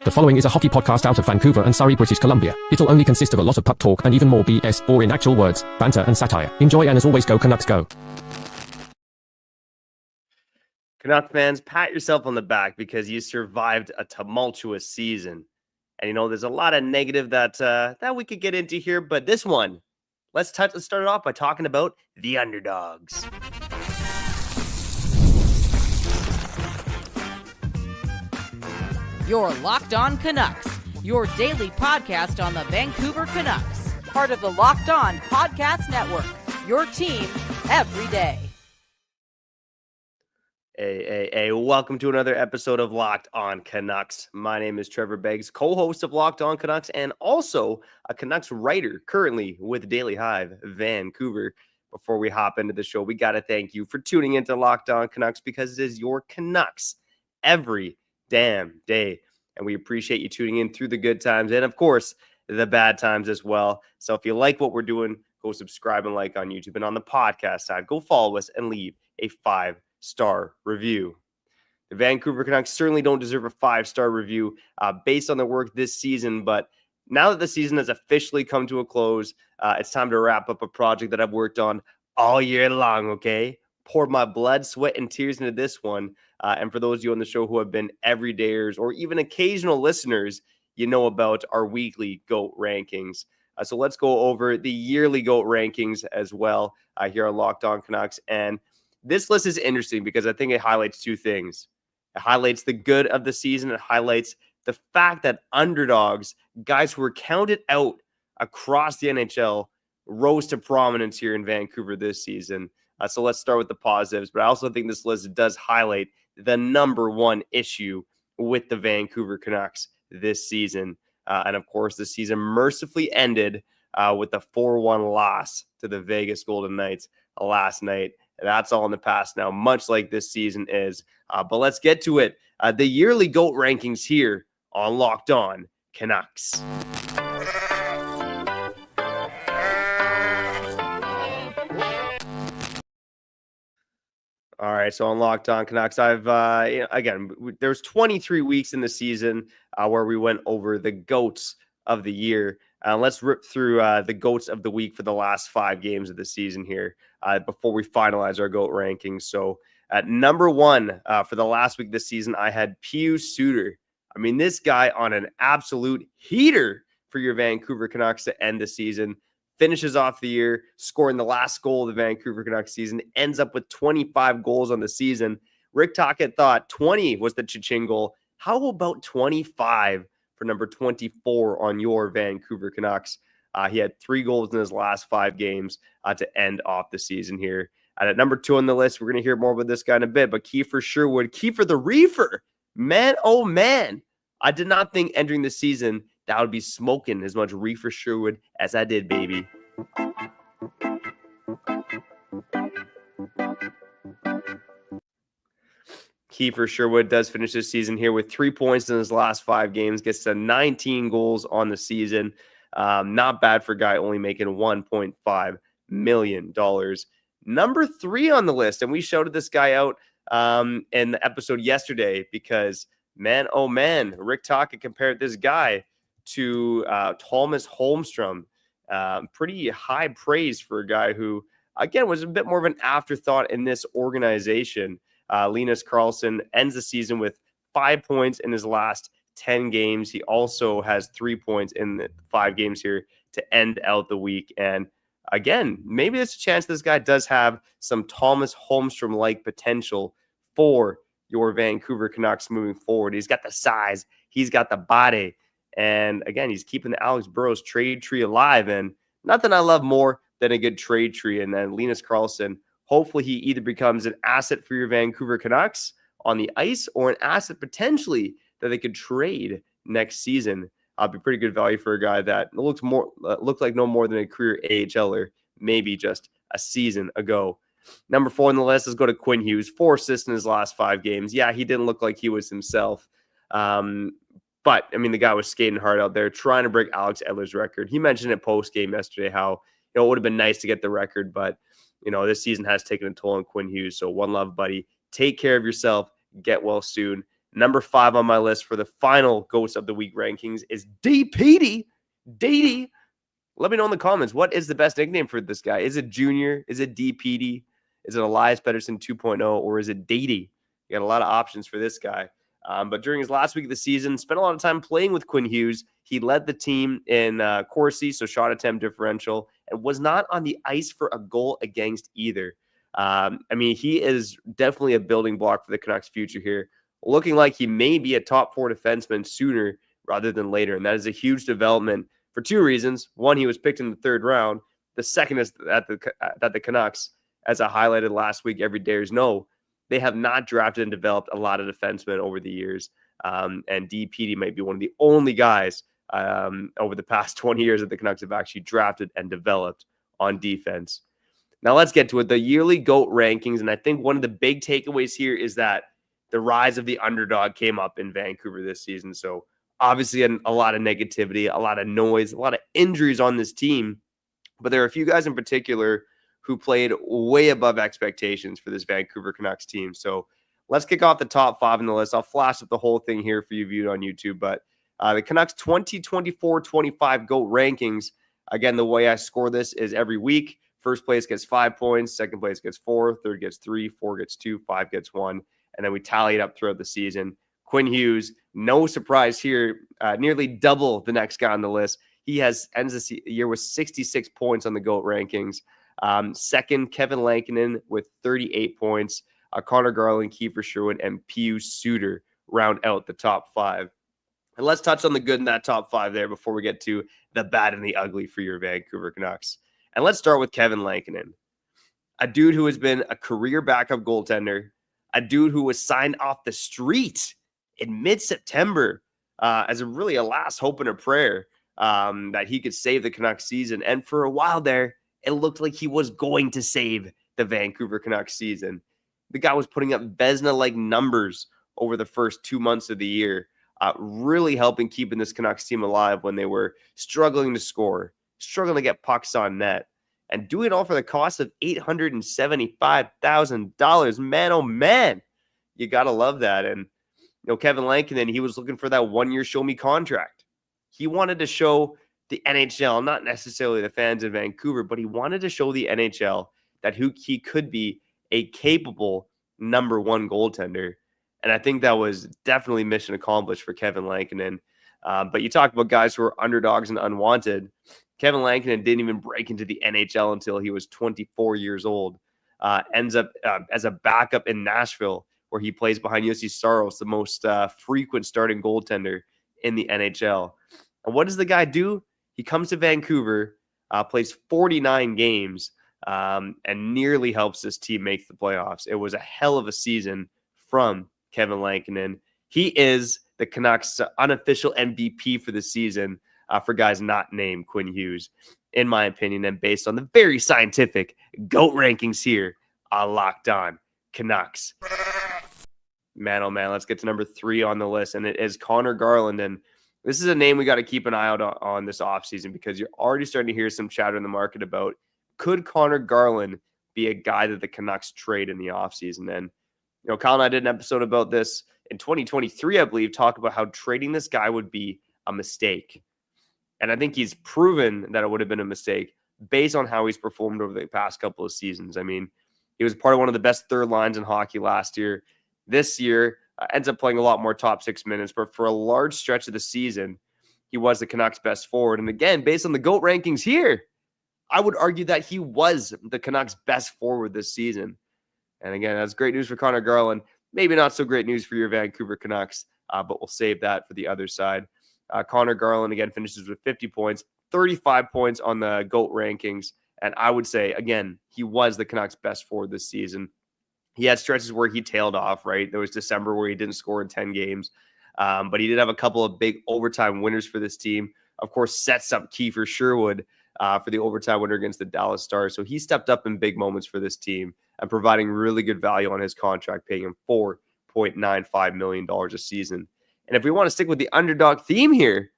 The following is a hockey podcast out of Vancouver and Surrey, British Columbia. It'll only consist of a lot of puck talk and even more BS, or in actual words, banter and satire. Enjoy, and as always, go Canucks go. Canucks fans, pat yourself on the back because you survived a tumultuous season. And, there's a lot of negative that we could get into here, but this one, let's start it off by talking about the underdogs. You're Locked On Canucks, your daily podcast on the Vancouver Canucks, part of the Locked On Podcast Network, your team every day. Hey, welcome to another episode of Locked On Canucks. My name is Trevor Beggs, co-host of Locked On Canucks and also a Canucks writer currently with Daily Hive Vancouver. Before we hop into the show, we got to thank you for tuning into Locked On Canucks because it is your Canucks every damn day. And we appreciate you tuning in through the good times and, of course, the bad times as well. So if you like what we're doing, go subscribe and like on YouTube. And on the podcast side, go follow us and leave a 5-star review. The Vancouver Canucks certainly don't deserve a 5-star review based on their work this season. But now that the season has officially come to a close, it's time to wrap up a project that I've worked on all year long, okay? Poured my blood, sweat, and tears into this one. And for those of you on the show who have been everydayers or even occasional listeners, you know about our weekly GOAT rankings. So let's go over the yearly GOAT rankings as well here on Locked On Canucks. And this list is interesting because I think it highlights two things. It highlights the good of the season. It highlights the fact that underdogs, guys who were counted out across the NHL, rose to prominence here in Vancouver this season. So let's start with the positives. But I also think this list does highlight the number one issue with the Vancouver Canucks this season. And of course, the season mercifully ended with a 4-1 loss to the Vegas Golden Knights last night. That's all in the past now, much like this season is. But let's get to it. The yearly GOAT rankings here on Locked On Canucks. All right, so on Locked On Canucks, I've there's 23 weeks in the season where we went over the GOATs of the year. Let's rip through the GOATs of the week for the last 5 games of the season here before we finalize our GOAT rankings. So at number 1 for the last week this season, I had Pius Suter. I mean, this guy on an absolute heater for your Vancouver Canucks to end the season. Finishes off the year, scoring the last goal of the Vancouver Canucks season, ends up with 25 goals on the season. Rick Tocchet thought 20 was the cha-ching goal. How about 25 for number 24 on your Vancouver Canucks? He had 3 goals in his last 5 games to end off the season here. And at number 2 on the list, we're going to hear more about this guy in a bit, but Kiefer Sherwood, Kiefer the Reefer. Man, oh man. I did not think entering the season that would be smoking as much Reefer Sherwood as I did, baby. Kiefer Sherwood does finish this season here with 3 points in his last 5 games, gets to 19 goals on the season. Not bad for a guy only making $1.5 million. Number 3 on the list, and we shouted this guy out in the episode yesterday because, man, oh man, Rick Tocchet compared this guy to Thomas Holmstrom. Pretty high praise for a guy who, again, was a bit more of an afterthought in this organization. Linus Karlsson ends the season with 5 points in his last 10 games. He also has 3 points in the 5 games here to end out the week. And again, maybe there's a chance this guy does have some Thomas Holmstrom-like potential for your Vancouver Canucks moving forward. He's got the size. He's got the body. And again, he's keeping the Alex Burrows trade tree alive. And nothing I love more than a good trade tree. And then Linus Karlsson, hopefully he either becomes an asset for your Vancouver Canucks on the ice or an asset potentially that they could trade next season. Be pretty good value for a guy that looked like no more than a career AHLer, maybe just a season ago. Number 4 on the list, let's go to Quinn Hughes. 4 assists in his last 5 games. Yeah, he didn't look like he was himself. But, I mean, the guy was skating hard out there, trying to break Alex Edler's record. He mentioned it post-game yesterday how, it would have been nice to get the record, but, this season has taken a toll on Quinn Hughes. So one love, buddy. Take care of yourself. Get well soon. Number 5 on my list for the final Ghost of the Week rankings is DPD. DD. Let me know in the comments, what is the best nickname for this guy? Is it Junior? Is it DPD? Is it Elias Pettersson 2.0? Or is it DD? You got a lot of options for this guy. But during his last week of the season, spent a lot of time playing with Quinn Hughes. He led the team in Corsi, so shot attempt differential, and was not on the ice for a goal against either. He is definitely a building block for the Canucks' future here, looking like he may be a top 4 defenseman sooner rather than later, and that is a huge development for 2 reasons. One, he was picked in the 3rd round. The second is that the Canucks, as I highlighted last week, every Dares know, they have not drafted and developed a lot of defensemen over the years. And DPD might be one of the only guys over the past 20 years that the Canucks have actually drafted and developed on defense. Now let's get to it. The yearly GOAT rankings. And I think one of the big takeaways here is that the rise of the underdog came up in Vancouver this season. So obviously a lot of negativity, a lot of noise, a lot of injuries on this team. But there are a few guys in particular who played way above expectations for this Vancouver Canucks team. So let's kick off the top 5 in the list. I'll flash up the whole thing here for you viewed on YouTube. But the Canucks 2024-25 GOAT rankings. Again, the way I score this is every week. First place gets 5 points. Second place gets 4. Third gets 3. 4 gets 2. 5 gets 1. And then we tally it up throughout the season. Quinn Hughes, no surprise here, nearly double the next guy on the list. He ends this year with 66 points on the GOAT rankings. Second, Kevin Lankinen with 38 points. Connor Garland, Kiefer Sherwood, and Pius Suter round out the top 5. And let's touch on the good in that top 5 there before we get to the bad and the ugly for your Vancouver Canucks. And let's start with Kevin Lankinen, a dude who has been a career backup goaltender, a dude who was signed off the street in mid-September as a last hope and a prayer that he could save the Canucks season. And for a while there, it looked like he was going to save the Vancouver Canucks season. The guy was putting up Vezina-like numbers over the first 2 months of the year, really helping keeping this Canucks team alive when they were struggling to score, struggling to get pucks on net, and doing it all for the cost of $875,000. Man, oh man, you got to love that. And Kevin Lankinen, he was looking for that 1-year show-me contract. He wanted to show the NHL, not necessarily the fans in Vancouver, but he wanted to show the NHL that he could be a capable number 1 goaltender. And I think that was definitely mission accomplished for Kevin Lankinen. But you talk about guys who are underdogs and unwanted. Kevin Lankinen didn't even break into the NHL until he was 24 years old. Ends up as a backup in Nashville, where he plays behind Jussi Saros, the most frequent starting goaltender in the NHL. And what does the guy do? He comes to Vancouver, plays 49 games, and nearly helps this team make the playoffs. It was a hell of a season from Kevin Lankinen. He is the Canucks' unofficial MVP for the season, for guys not named Quinn Hughes, in my opinion, and based on the very scientific GOAT rankings here on Locked On Canucks. Man, oh man, let's get to number 3 on the list, and it is Connor Garland. And this is a name we got to keep an eye out on this offseason, because you're already starting to hear some chatter in the market about, could Connor Garland be a guy that the Canucks trade in the offseason? And, Kyle and I did an episode about this in 2023, I believe, talk about how trading this guy would be a mistake. And I think he's proven that it would have been a mistake based on how he's performed over the past couple of seasons. I mean, he was part of one of the best third lines in hockey last year. This year, ends up playing a lot more top 6 minutes, but for a large stretch of the season, he was the Canucks' best forward. And again, based on the GOAT rankings here, I would argue that he was the Canucks' best forward this season. And again, that's great news for Connor Garland. Maybe not so great news for your Vancouver Canucks, but we'll save that for the other side. Connor Garland, again, finishes with 50 points, 35 points on the GOAT rankings. And I would say, again, he was the Canucks' best forward this season. He had stretches where he tailed off, right? There was December where he didn't score in 10 games. But he did have a couple of big overtime winners for this team. Of course, sets up Kiefer Sherwood for the overtime winner against the Dallas Stars. So he stepped up in big moments for this team and providing really good value on his contract, paying him $4.95 million a season. And if we want to stick with the underdog theme here,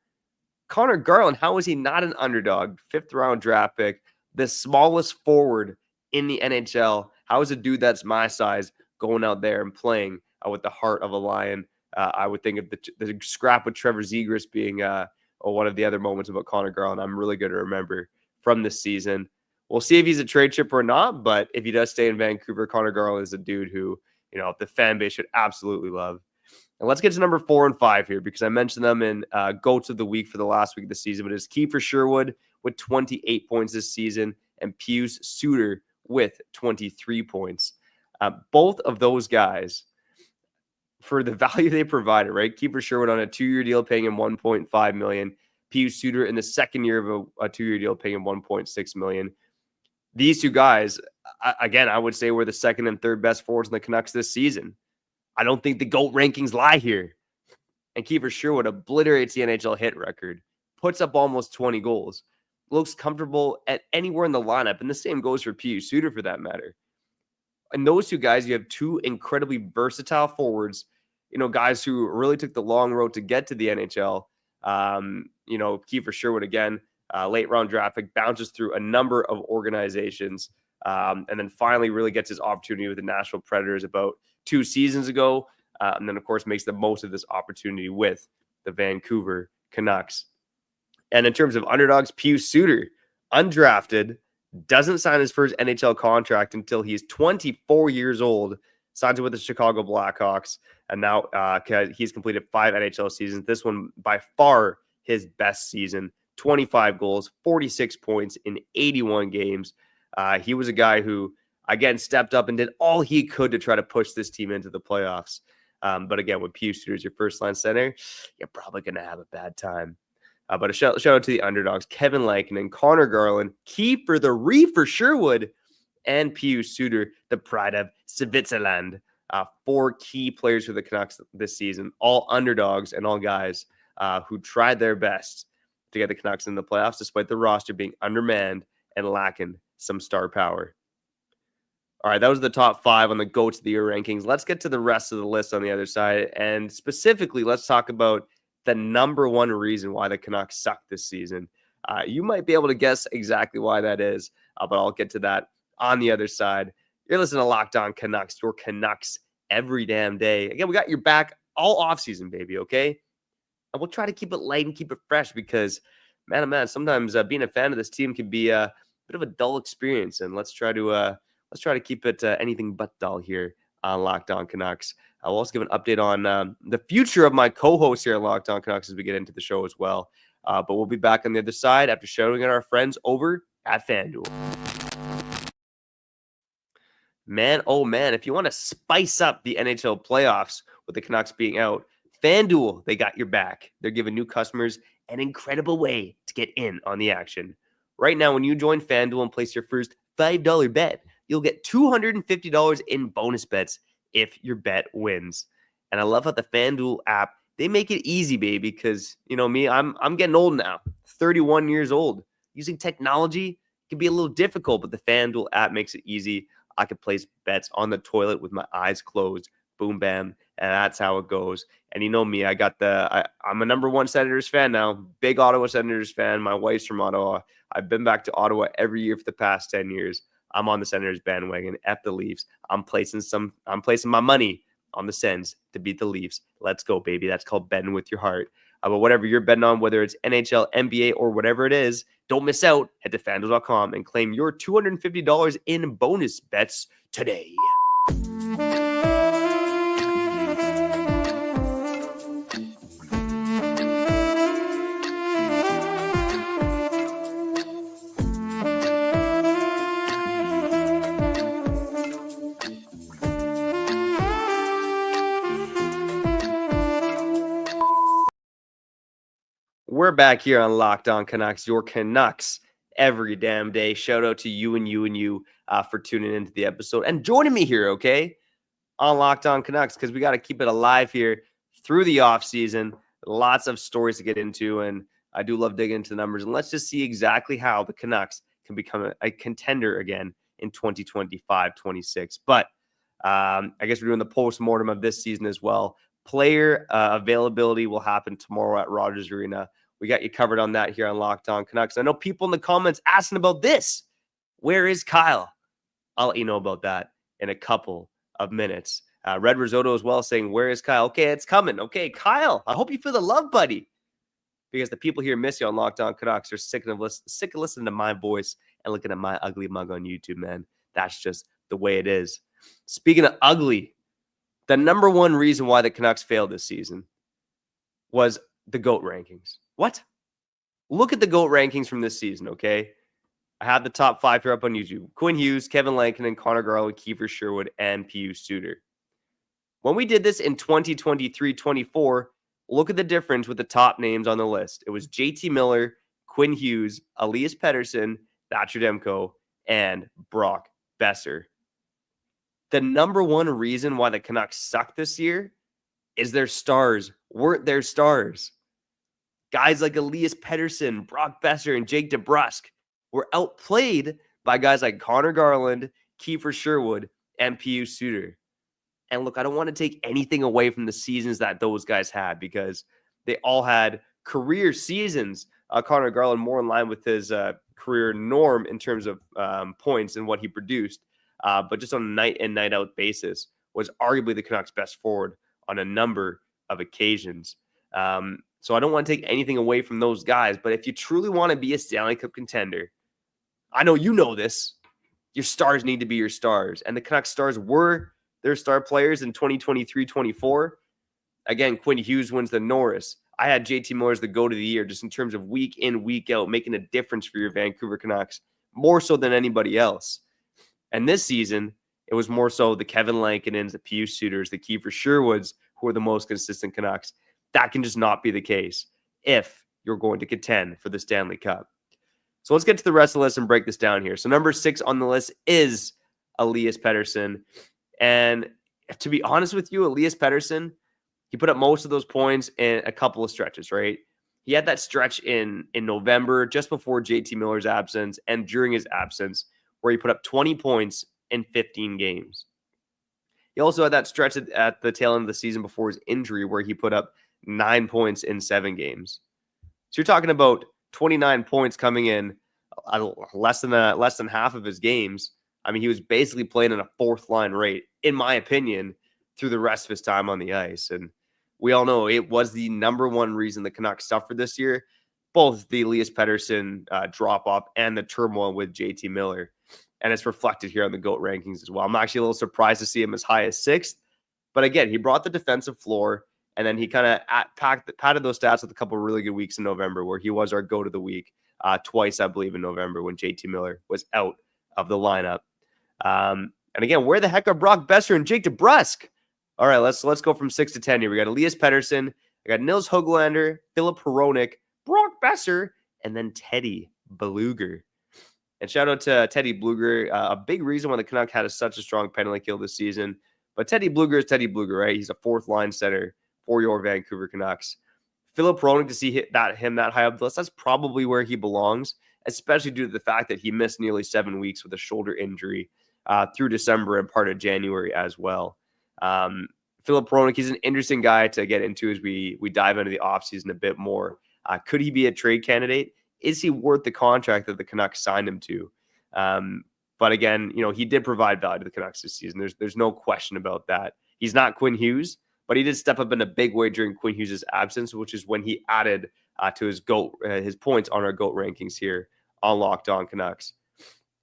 Connor Garland, how is he not an underdog? 5th round draft pick, the smallest forward in the NHL. How is a dude that's my size going out there and playing with the heart of a lion? I would think of the scrap with Trevor Zegras being one of the other moments about Connor Garland I'm really going to remember from this season. We'll see if he's a trade chip or not, but if he does stay in Vancouver, Connor Garland is a dude who, the fan base should absolutely love. And let's get to number 4 and 5 here, because I mentioned them in GOATs of the week for the last week of the season, but it's Kiefer Sherwood with 28 points this season and Pius Suter with 23 points. Both of those guys, for the value they provided, right? Kiefer Sherwood on a 2-year deal paying him $1.5 million. Pius Suter in the second year of a 2-year deal paying him $1.6 million. These two guys, again, I would say were the second and third best forwards in the Canucks this season. I don't think the GOAT rankings lie here. And Kiefer Sherwood obliterates the NHL hit record, puts up almost 20 goals, looks comfortable at anywhere in the lineup, and the same goes for Pius Suter for that matter. And those two guys, you have two incredibly versatile forwards, guys who really took the long road to get to the NHL. Kiefer Sherwood, again, late round draft pick, bounces through a number of organizations, and then finally really gets his opportunity with the Nashville Predators about 2 seasons ago. And then, of course, makes the most of this opportunity with the Vancouver Canucks. And in terms of underdogs, Pius Suter, undrafted, doesn't sign his first NHL contract until he's 24 years old, signs with the Chicago Blackhawks, and now he's completed 5 NHL seasons. This one, by far, his best season. 25 goals, 46 points in 81 games. He was a guy who, again, stepped up and did all he could to try to push this team into the playoffs. But again, with Pius Suter as your first-line center, you're probably going to have a bad time. But a shout out to the underdogs, Kevin Lankinen, Connor Garland, Kiefer the Reefer Sherwood, and Pius Suter, the pride of Switzerland. 4 key players for the Canucks this season, all underdogs and all guys who tried their best to get the Canucks in the playoffs, despite the roster being undermanned and lacking some star power. All right, that was the top 5 on the GOATs of the Year rankings. Let's get to the rest of the list on the other side. And specifically, let's talk about the number 1 reason why the Canucks suck this season. You might be able to guess exactly why that is, but I'll get to that on the other side. You're listening to Locked On Canucks, your Canucks every damn day. Again, we got your back all offseason, baby, okay? And we'll try to keep it light and keep it fresh because, man, oh man, sometimes being a fan of this team can be a bit of a dull experience. And let's try to keep it anything but dull here on Locked On Canucks. I'll also give an update on the future of my co-host here at Locked On Canucks as we get into the show as well. But we'll be back on the other side after shouting at our friends over at FanDuel. Man, oh man, if you want to spice up the NHL playoffs with the Canucks being out, FanDuel, they got your back. They're giving new customers an incredible way to get in on the action. Right now, when you join FanDuel and place your first $5 bet, you'll get $250 in bonus bets if your bet wins. And I love how the FanDuel app, they make it easy, baby, because, me, I'm getting old now, 31 years old. Using technology can be a little difficult, but the FanDuel app makes it easy. I could place bets on the toilet with my eyes closed. Boom, bam. And that's how it goes. And you know me, I'm a number 1 Senators fan now. Big Ottawa Senators fan. My wife's from Ottawa. I've been back to Ottawa every year for the past 10 years. I'm on the Senators bandwagon. F the Leafs. I'm placing my money on the Sens to beat the Leafs. Let's go, baby. That's called betting with your heart. But whatever you're betting on, whether it's NHL, NBA, or whatever it is, don't miss out. Head to FanDuel.com and claim your $250 in bonus bets today. We're back here on Locked On Canucks, your Canucks every damn day. Shout out to you and you for tuning into the episode and joining me here, okay, on Locked On Canucks, because we got to keep it alive here through the offseason. Lots of stories to get into, and I do love digging into the numbers. And let's just see exactly how the Canucks can become a contender again in 2025-26. But I guess we're doing the post-mortem of this season as well. Player availability will happen tomorrow at Rogers Arena. We got you covered on that here on Locked On Canucks. I know people in the comments asking about this. Where is Kyle? I'll let you know about that in a couple of minutes. Red Risotto as well saying, where is Kyle? Okay, it's coming. Okay, Kyle, I hope you feel the love, buddy. Because the people here miss you on Locked On Canucks. They're sick of listening to my voice and looking at my ugly mug on YouTube, man. That's just the way it is. Speaking of ugly, the number one reason why the Canucks failed this season was the GOAT rankings. What? Look at the GOAT rankings from this season, okay? I have the top 5 here up on YouTube. Quinn Hughes, Kevin Lankinen, Connor Garland, Kiefer Sherwood, and Pius Suter. When we did this in 2023-24, look at the difference with the top names on the list. It was JT Miller, Quinn Hughes, Elias Pettersson, Thatcher Demko, and Brock Besser. The number one reason why the Canucks suck this year is their stars weren't their stars. Guys like Elias Pettersson, Brock Besser, and Jake DeBrusk were outplayed by guys like Connor Garland, Kiefer Sherwood, and Pius Suter. And look, I don't want to take anything away from the seasons that those guys had because they all had career seasons. Connor Garland more in line with his career norm in terms of points and what he produced. But just on a night in, night out basis was arguably the Canucks' best forward on a number of occasions. So I don't want to take anything away from those guys. But if you truly want to be a Stanley Cup contender, I know you know this, your stars need to be your stars. And the Canucks stars were their star players in 2023-24. Again, Quinn Hughes wins the Norris. I had JT Miller as the GOAT of the year just in terms of week in, week out, making a difference for your Vancouver Canucks, more so than anybody else. And this season, it was more so the Kevin Lankinens, the Pius Suters, the Kiefer Sherwoods, who are the most consistent Canucks. That can just not be the case if you're going to contend for the Stanley Cup. So let's get to the rest of the list and break this down here. So number 6 on the list is Elias Pettersson. And to be honest with you, Elias Pettersson, he put up most of those points in a couple of stretches, right? He had that stretch in November, just before JT Miller's absence and during his absence, where he put up 20 points in 15 games. He also had that stretch at the tail end of the season before his injury, where he put up 9 points in 7 games. So you're talking about 29 points coming in less than half of his games. I mean, he was basically playing in a fourth line rate, in my opinion, through the rest of his time on the ice. And we all know it was the number one reason the Canucks suffered this year, both the Elias Pettersson drop-off and the turmoil with JT Miller. And it's reflected here on the GOAT rankings as well. I'm actually a little surprised to see him as high as 6th. But again, he brought the defensive floor, and then he kind of padded those stats with a couple of really good weeks in November, where he was our GOAT of the week twice, I believe, in November when JT Miller was out of the lineup. And again, where the heck are Brock Besser and Jake DeBrusk? All right, let's go from 6 to 10 here. We got Elias Pettersson, I got Nils Höglander, Philip Hronek, Brock Besser, and then Teddy Blueger. And shout out to Teddy Blueger, a big reason why the Canucks had such a strong penalty kill this season. But Teddy Blueger is Teddy Blueger, right? He's a fourth line center for your Vancouver Canucks. Philip Hronek, to see him that high up the list, that's probably where he belongs, especially due to the fact that he missed nearly 7 weeks with a shoulder injury through December and part of January as well. Philip Hronek, he's an interesting guy to get into as we dive into the offseason a bit more. Could he be a trade candidate? Is he worth the contract that the Canucks signed him to? But again, he did provide value to the Canucks this season. There's no question about that. He's not Quinn Hughes, but he did step up in a big way during Quinn Hughes' absence, which is when he added to his points on our GOAT rankings here on Locked On Canucks.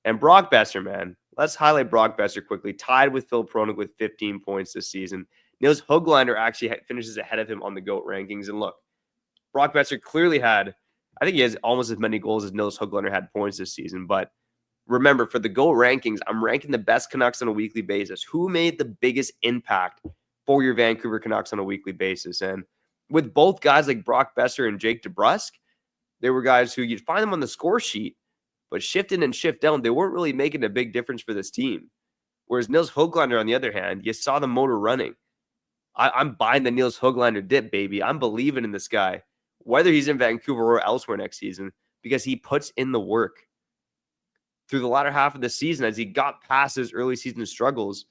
And Brock Besser, man, let's highlight Brock Besser quickly. Tied with Phil Hronek with 15 points this season. Nils Höglander actually finishes ahead of him on the GOAT rankings. And look, Brock Besser clearly I think he has almost as many goals as Nils Höglander had points this season. But remember, for the GOAT rankings, I'm ranking the best Canucks on a weekly basis. Who made the biggest impact for your Vancouver Canucks on a weekly basis? And with both guys like Brock Besser and Jake DeBrusk, they were guys who you'd find them on the score sheet, but shift in and shift down, they weren't really making a big difference for this team. Whereas Nils Höglander, on the other hand, you saw the motor running. I'm buying the Nils Höglander dip, baby. I'm believing in this guy, whether he's in Vancouver or elsewhere next season, because he puts in the work. Through the latter half of the season, as he got past his early season struggles,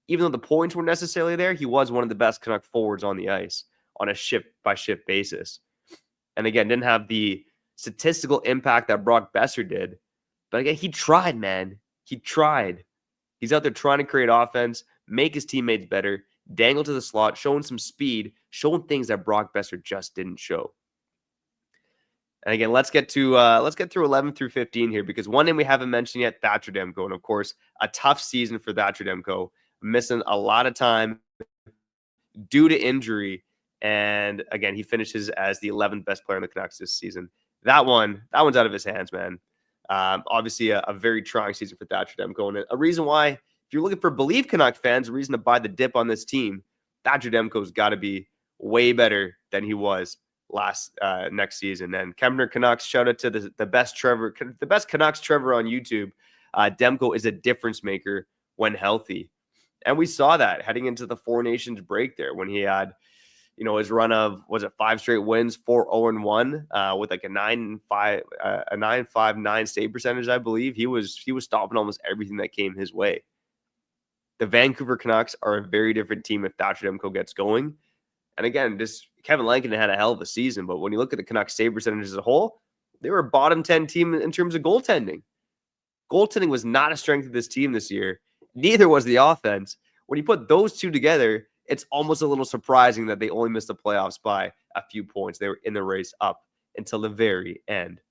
even though the points weren't necessarily there, he was one of the best Canuck forwards on the ice on a shift-by-shift basis. And again, didn't have the statistical impact that Brock Besser did. But again, he tried, man. He tried. He's out there trying to create offense, make his teammates better, dangled to the slot, showing some speed, showing things that Brock Besser just didn't show. And again, let's get through 11 through 15 here, because one name we haven't mentioned yet, Thatcher Demko. And of course, a tough season for Thatcher Demko, missing a lot of time due to injury. And again, he finishes as the 11th best player in the Canucks this season. That one's out of his hands, man. Obviously, a very trying season for Thatcher Demko. And a reason why, if you're looking for Believe Canuck fans, a reason to buy the dip on this team, Thatcher Demko's got to be way better than he was next season. And Kempner Canucks, shout out to the best Canucks Trevor on YouTube. Demko is a difference maker when healthy. And we saw that heading into the Four Nations break there, when he had, his run of, 5 straight wins, 4-0-1, with like a 9.59 save percentage, I believe. He was stopping almost everything that came his way. The Vancouver Canucks are a very different team if Thatcher Demko gets going. And again, Kevin Lankinen had a hell of a season, but when you look at the Canucks save percentage as a whole, they were a bottom 10 team in terms of goaltending. Goaltending was not a strength of this team this year. Neither was the offense. When you put those two together, it's almost a little surprising that they only missed the playoffs by a few points. They were in the race up until the very end.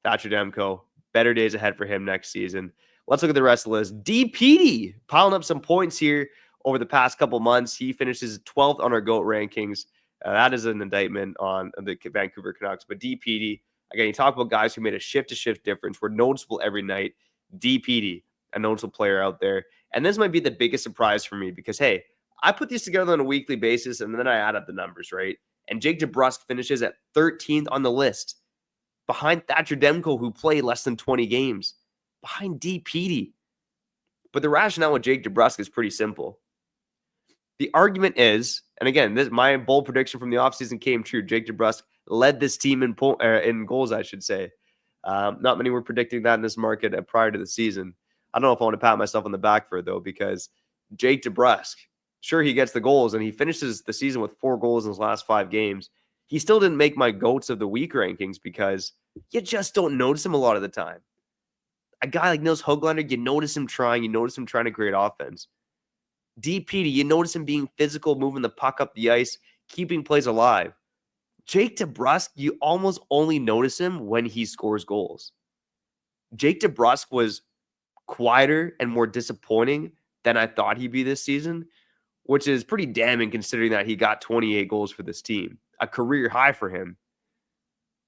Thatcher Demko, better days ahead for him next season. Let's look at the rest of the list. DPD piling up some points here over the past couple months. He finishes 12th on our GOAT rankings. That is an indictment on the Vancouver Canucks. But DPD, again, you talk about guys who made a shift-to-shift difference, were noticeable every night. DPD, a noticeable player out there. And this might be the biggest surprise for me because, hey, I put these together on a weekly basis, and then I add up the numbers, right? And Jake DeBrusk finishes at 13th on the list, behind Thatcher Demko, who played less than 20 games, behind DPD. But the rationale with Jake DeBrusk is pretty simple. The argument is, and again, my bold prediction from the offseason came true. Jake DeBrusk led this team in goals, I should say. Not many were predicting that in this market prior to the season. I don't know if I want to pat myself on the back for it, though, because Jake DeBrusk, sure, he gets the goals, and he finishes the season with 4 goals in his last 5 games. He still didn't make my GOATs of the week rankings because you just don't notice him a lot of the time. A guy like Nils Höglander, you notice him trying to create offense. DPD, you notice him being physical, moving the puck up the ice, keeping plays alive. Jake DeBrusk, you almost only notice him when he scores goals. Jake DeBrusk was quieter and more disappointing than I thought he'd be this season, which is pretty damning considering that he got 28 goals for this team, a career high for him.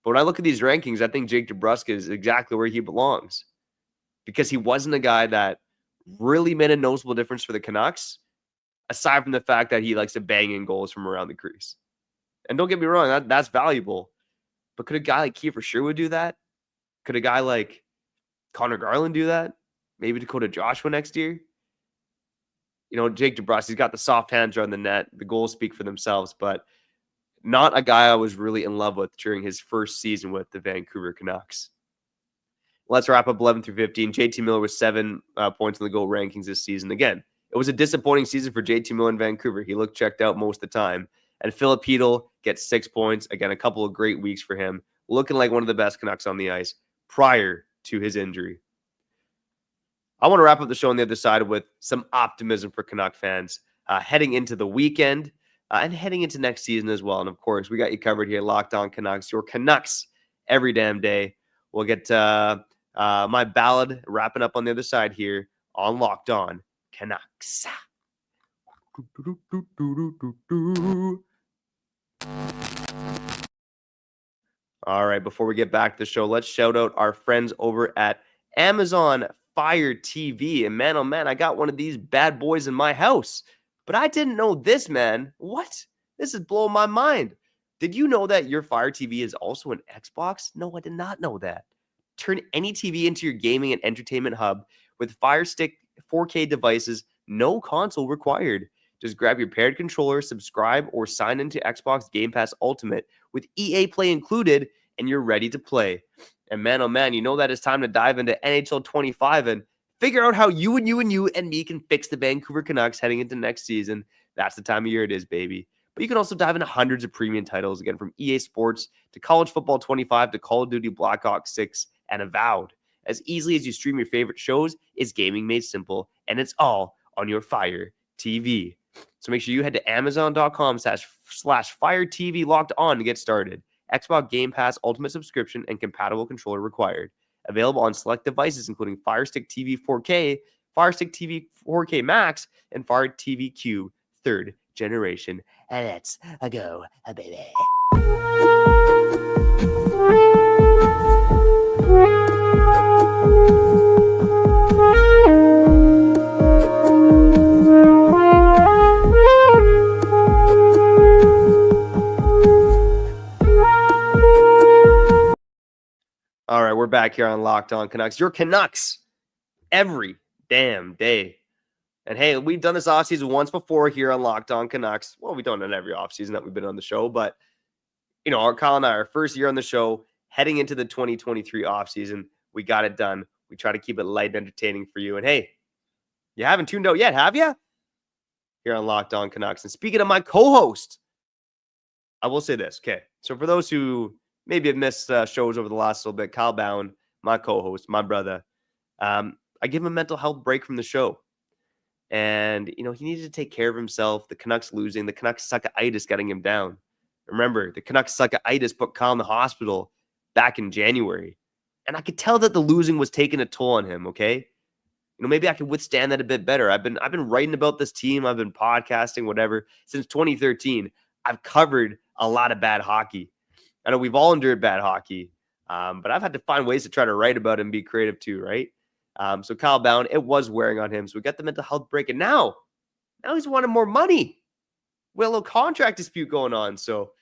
But when I look at these rankings, I think Jake DeBrusk is exactly where he belongs, because he wasn't a guy that really made a noticeable difference for the Canucks, aside from the fact that he likes to bang in goals from around the crease. And don't get me wrong, that's valuable. But could a guy like Kiefer Sherwood do that? Could a guy like Connor Garland do that? Maybe Dakota Joshua next year? Jake DeBrusk, he's got the soft hands around the net. The goals speak for themselves, but not a guy I was really in love with during his first season with the Vancouver Canucks. Let's wrap up 11 through 15. JT Miller with 7 points in the GOAT rankings this season. Again, it was a disappointing season for JT Miller in Vancouver. He looked checked out most of the time. And Philip Hedl gets 6 points. Again, a couple of great weeks for him. Looking like one of the best Canucks on the ice prior to his injury. I want to wrap up the show on the other side with some optimism for Canuck fans heading into the weekend and heading into next season as well. And of course, we got you covered here, Locked On Canucks, your Canucks every damn day. We'll get my ballad wrapping up on the other side here on Locked On Canucks. All right, before we get back to the show, let's shout out our friends over at Amazon Fire TV. And man, oh man, I got one of these bad boys in my house. But I didn't know this, man. What? This is blowing my mind. Did you know that your Fire TV is also an Xbox? No, I did not know that. Turn any TV into your gaming and entertainment hub with Fire Stick 4K devices, no console required. Just grab your paired controller, subscribe, or sign into Xbox Game Pass Ultimate with EA Play included, and you're ready to play. And man, oh man, you know that it's time to dive into NHL 25 and figure out how you and me can fix the Vancouver Canucks heading into next season. That's the time of year it is, baby. But you can also dive into hundreds of premium titles, again, from EA Sports to College Football 25 to Call of Duty Black Ops 6 and Avowed. As easily as you stream your favorite shows, is gaming made simple, and it's all on your Fire TV. So make sure you head to amazon.com/Fire TV Locked On to get started. Xbox Game Pass Ultimate subscription and compatible controller required. Available on select devices including Fire Stick TV 4K, Fire Stick TV 4K Max, and Fire TV Cube 3rd generation. And let's go, baby. All right, we're back here on Locked On Canucks. Your Canucks every damn day. And hey, we've done this offseason once before here on Locked On Canucks. Well, we've done it every offseason that we've been on the show. But, Kyle and I, our first year on the show, heading into the 2023 offseason, we got it done. We try to keep it light and entertaining for you. And hey, you haven't tuned out yet, have you? Here on Locked On Canucks. And speaking of my co-host, I will say this. Okay, so for those who maybe have missed shows over the last little bit, Kyle Bowen, my co-host, my brother, I give him a mental health break from the show. And, he needed to take care of himself. The Canucks losing. The Canucks suck-itis getting him down. Remember, the Canucks suck-itis put Kyle in the hospital back in January. And I could tell that the losing was taking a toll on him, okay? Maybe I could withstand that a bit better. I've been writing about this team. I've been podcasting, whatever. Since 2013, I've covered a lot of bad hockey. I know we've all endured bad hockey, but I've had to find ways to try to write about it and be creative too, right? So Kyle Bowen, it was wearing on him. So we got the mental health break. And now he's wanting more money. We have a little contract dispute going on. So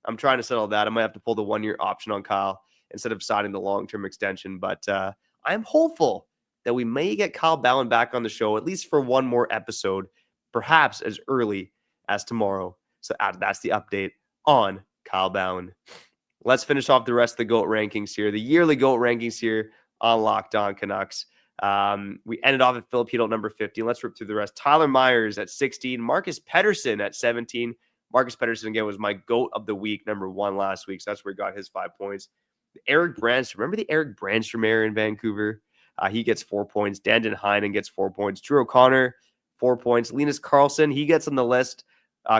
I'm trying to settle that. I might have to pull the 1-year option on Kyle instead of signing the long-term extension. But I'm hopeful that we may get Kyle Bowen back on the show, at least for one more episode, perhaps as early as tomorrow. So that's the update on Kyle Bowen. Let's finish off the rest of the GOAT rankings here. The yearly GOAT rankings here on Locked On Canucks. We ended off at Filipino at number 15. Let's rip through the rest. Tyler Myers at 16. Marcus Pettersson at 17. Marcus Pettersson, again, was my GOAT of the week, number 1 last week. So that's where he got his 5 points. Eric Brandstrom. Remember the Eric Brandstrom era in Vancouver? He gets 4 points. Dandon Heinen gets 4 points. Drew O'Connor, 4 points. Linus Karlsson, he gets on the list,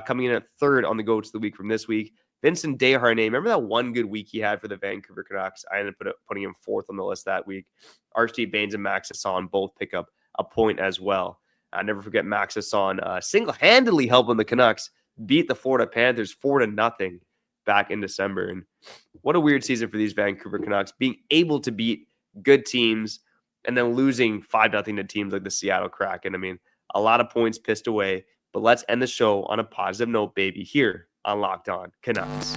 coming in at 3rd on the GOATs of the week from this week. Vincent Desharnais, remember that one good week he had for the Vancouver Canucks? I ended up putting him 4th on the list that week. Archie Bains and Max Hassan both pick up a point as well. I never forget Max Hassan single-handedly helping the Canucks beat the Florida Panthers 4-0 back in December. And what a weird season for these Vancouver Canucks, being able to beat good teams and then losing 5-0 to teams like the Seattle Kraken. I mean, a lot of points pissed away. But let's end the show on a positive note, baby, here on Locked On Canucks.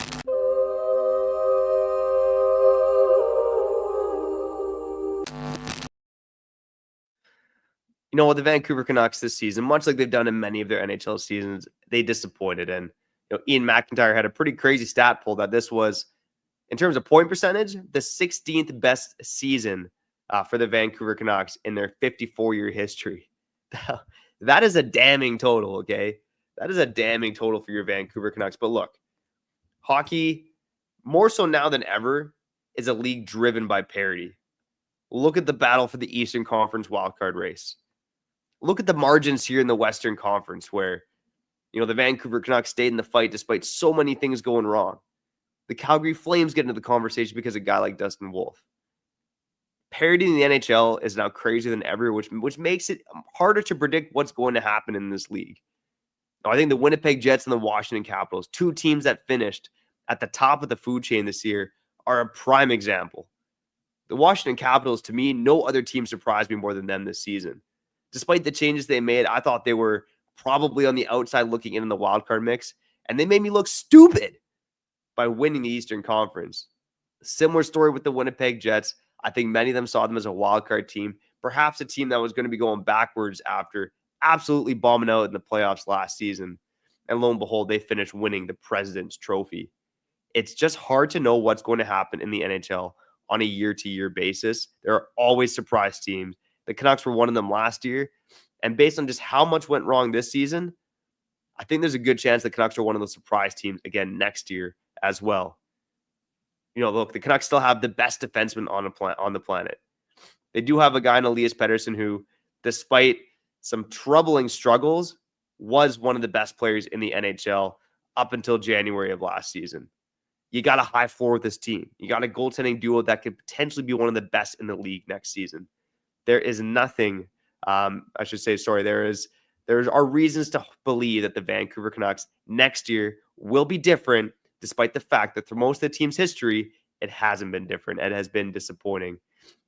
You know what, the Vancouver Canucks this season, much like they've done in many of their NHL seasons, they disappointed. And Ian McIntyre had a pretty crazy stat pull that this was, in terms of point percentage, the 16th best season for the Vancouver Canucks in their 54-year history. That is a damning total, okay? That is a damning total for your Vancouver Canucks. But look, hockey, more so now than ever, is a league driven by parity. Look at the battle for the Eastern Conference wildcard race. Look at the margins here in the Western Conference where, the Vancouver Canucks stayed in the fight despite so many things going wrong. The Calgary Flames get into the conversation because of a guy like Dustin Wolf. Parity in the NHL is now crazier than ever, which makes it harder to predict what's going to happen in this league. Now, I think the Winnipeg Jets and the Washington Capitals, 2 teams that finished at the top of the food chain this year, are a prime example. The Washington Capitals, to me, no other team surprised me more than them this season. Despite the changes they made, I thought they were probably on the outside looking in the wildcard mix, and they made me look stupid by winning the Eastern Conference. Similar story with the Winnipeg Jets. I think many of them saw them as a wildcard team, perhaps a team that was going to be going backwards after absolutely bombing out in the playoffs last season. And lo and behold, they finished winning the President's Trophy. It's just hard to know what's going to happen in the NHL on a year-to-year basis. There are always surprise teams. The Canucks were one of them last year. And based on just how much went wrong this season, I think there's a good chance the Canucks are one of those surprise teams again next year as well. Look, the Canucks still have the best defenseman on the planet. They do have a guy in Elias Pettersson who, despite some troubling struggles, was one of the best players in the NHL up until January of last season. You got a high floor with this team. You got a goaltending duo that could potentially be one of the best in the league next season. There is nothing, there are reasons to believe that the Vancouver Canucks next year will be different, despite the fact that through most of the team's history, it hasn't been different. It has been disappointing.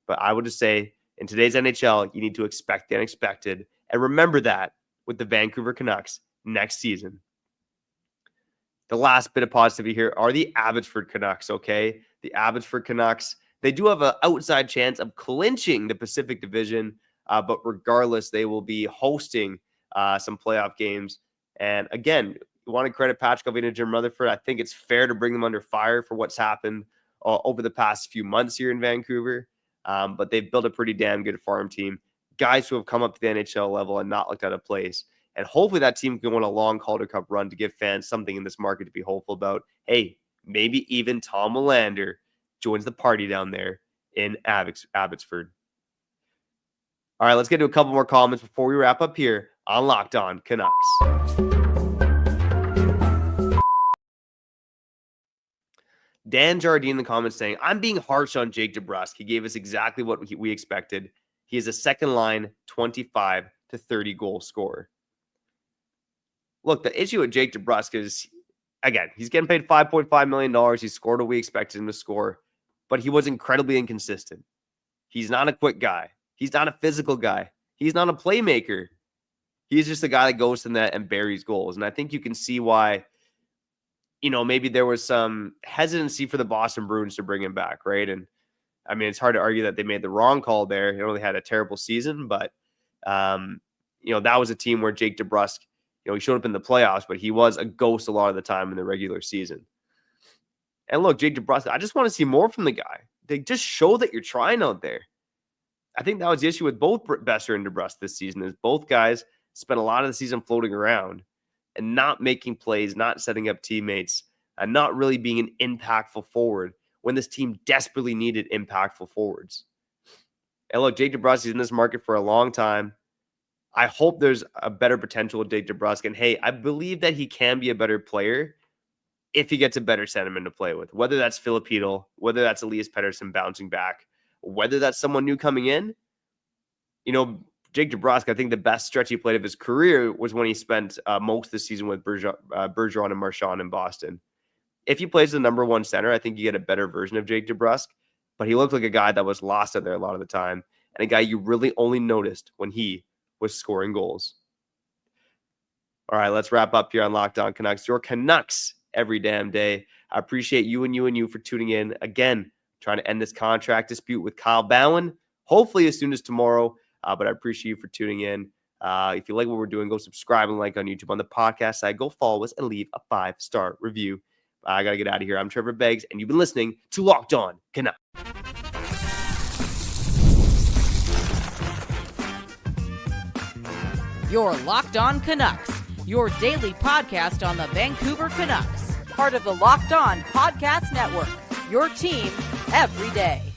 But I would just say, in today's NHL, you need to expect the unexpected. And remember that with the Vancouver Canucks next season. The last bit of positivity here are the Abbotsford Canucks, okay? The Abbotsford Canucks, they do have an outside chance of clinching the Pacific Division, but regardless, they will be hosting some playoff games. And again, you want to credit Patrick Allvin and Jim Rutherford. I think it's fair to bring them under fire for what's happened over the past few months here in Vancouver. But they've built a pretty damn good farm team. Guys who have come up to the NHL level and not looked out of place. And hopefully that team can win a long Calder Cup run to give fans something in this market to be hopeful about. Hey, maybe even Tom Willander joins the party down there in Abbotsford. All right, let's get to a couple more comments before we wrap up here on Locked On Canucks. Dan Jardine in the comments saying, I'm being harsh on Jake DeBrusk. He gave us exactly what we expected. He is a second line 25 to 30 goal scorer. Look, the issue with Jake DeBrusk is, again, he's getting paid $5.5 million. He scored what we expected him to score, but he was incredibly inconsistent. He's not a quick guy. He's not a physical guy. He's not a playmaker. He's just a guy that goes to the net and buries goals. And I think you can see why, maybe there was some hesitancy for the Boston Bruins to bring him back, right? And I mean, it's hard to argue that they made the wrong call there. He only had a terrible season, but, that was a team where Jake DeBrusk, he showed up in the playoffs, but he was a ghost a lot of the time in the regular season. And look, Jake DeBrusk, I just want to see more from the guy. They just show that you're trying out there. I think that was the issue with both Boeser and DeBrusk this season, is both guys spent a lot of the season floating around and not making plays, not setting up teammates, and not really being an impactful forward when this team desperately needed impactful forwards. And look, Jake DeBrusk is in this market for a long time. I hope there's a better potential with Jake DeBrusk. And hey, I believe that he can be a better player if he gets a better centerman to play with, whether that's Filipino, whether that's Elias Pettersson bouncing back, whether that's someone new coming in. Jake DeBrusk, I think the best stretch he played of his career was when he spent most of the season with Bergeron and Marchand in Boston. If he plays the number one center, I think you get a better version of Jake DeBrusk, but he looked like a guy that was lost out there a lot of the time and a guy you really only noticed when he was scoring goals. All right, let's wrap up here on Locked On Canucks. Your Canucks every damn day. I appreciate you and you for tuning in. Again, trying to end this contract dispute with Kyle Bowen, hopefully as soon as tomorrow. But I appreciate you for tuning in. If you like what we're doing, go subscribe and like on YouTube. On the podcast side, go follow us and leave a 5-star review. I got to get out of here. I'm Trevor Beggs, and you've been listening to Locked On Canucks. You're Locked On Canucks, your daily podcast on the Vancouver Canucks, part of the Locked On Podcast Network, your team every day.